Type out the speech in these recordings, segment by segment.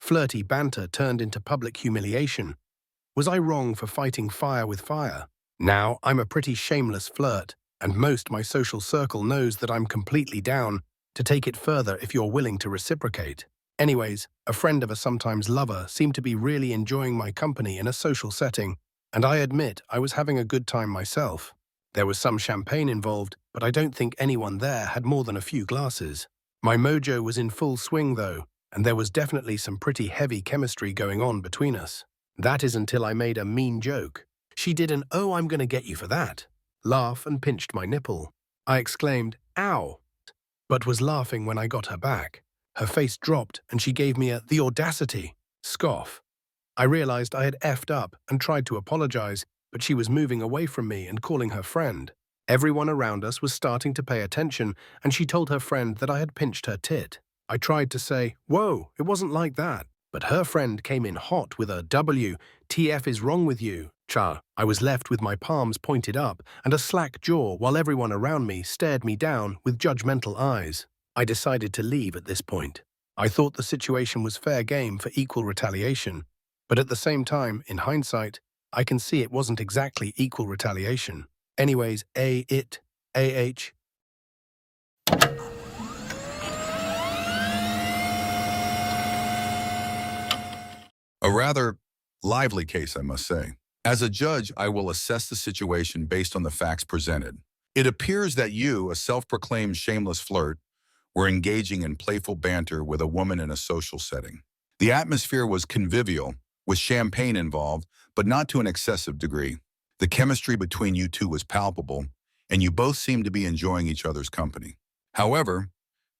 Flirty banter turned into public humiliation. Was I wrong for fighting fire with fire? Now, I'm a pretty shameless flirt, and most my social circle knows that I'm completely down to take it further if you're willing to reciprocate. Anyways, a friend of a sometimes lover seemed to be really enjoying my company in a social setting, and I admit I was having a good time myself. There was some champagne involved, but I don't think anyone there had more than a few glasses. My mojo was in full swing though, and there was definitely some pretty heavy chemistry going on between us. That is until I made a mean joke. She did an "oh, I'm gonna get you for that" laugh and pinched my nipple. I exclaimed, "Ow," but was laughing when I got her back. Her face dropped and she gave me the audacity scoff. I realized I had effed up and tried to apologize, but she was moving away from me and calling her friend. Everyone around us was starting to pay attention, and she told her friend that I had pinched her tit. I tried to say, "Whoa, it wasn't like that," but her friend came in hot with a "WTF is wrong with you, cha." I was left with my palms pointed up and a slack jaw while everyone around me stared me down with judgmental eyes. I decided to leave at this point. I thought the situation was fair game for equal retaliation, but at the same time, in hindsight, I can see it wasn't exactly equal retaliation. Anyways, AH. A rather lively case, I must say. As a judge, I will assess the situation based on the facts presented. It appears that you, a self-proclaimed shameless flirt, were engaging in playful banter with a woman in a social setting. The atmosphere was convivial, with champagne involved, but not to an excessive degree. The chemistry between you two was palpable, and you both seemed to be enjoying each other's company. However,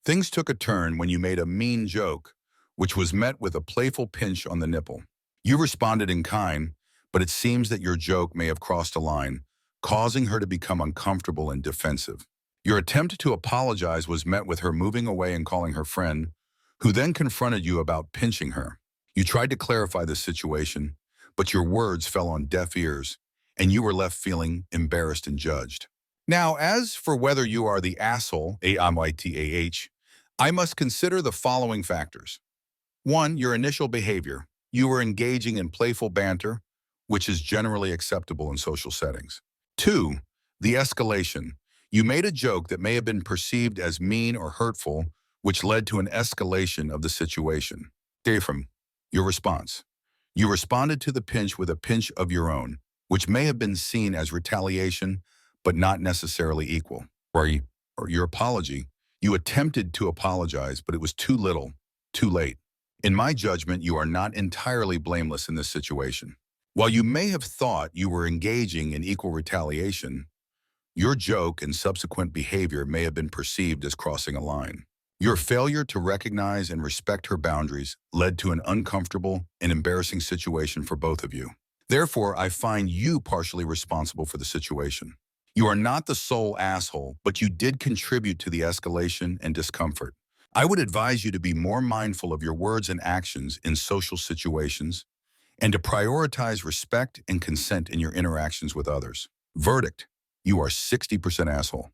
things took a turn when you made a mean joke, which was met with a playful pinch on the nipple. You responded in kind, but it seems that your joke may have crossed a line, causing her to become uncomfortable and defensive. Your attempt to apologize was met with her moving away and calling her friend, who then confronted you about pinching her. You tried to clarify the situation, but your words fell on deaf ears, and you were left feeling embarrassed and judged. Now, as for whether you are the asshole, A-M-I-T-A-H, I must consider the following factors. 1. Your initial behavior. You were engaging in playful banter, which is generally acceptable in social settings. 2. The escalation. You made a joke that may have been perceived as mean or hurtful, which led to an escalation of the situation. 3. Your response. You responded to the pinch with a pinch of your own, which may have been seen as retaliation, but not necessarily equal. Or your apology. You attempted to apologize, but it was too little, too late. In my judgment, you are not entirely blameless in this situation. While you may have thought you were engaging in equal retaliation, your joke and subsequent behavior may have been perceived as crossing a line. Your failure to recognize and respect her boundaries led to an uncomfortable and embarrassing situation for both of you. Therefore, I find you partially responsible for the situation. You are not the sole asshole, but you did contribute to the escalation and discomfort. I would advise you to be more mindful of your words and actions in social situations and to prioritize respect and consent in your interactions with others. Verdict: you are 60% asshole.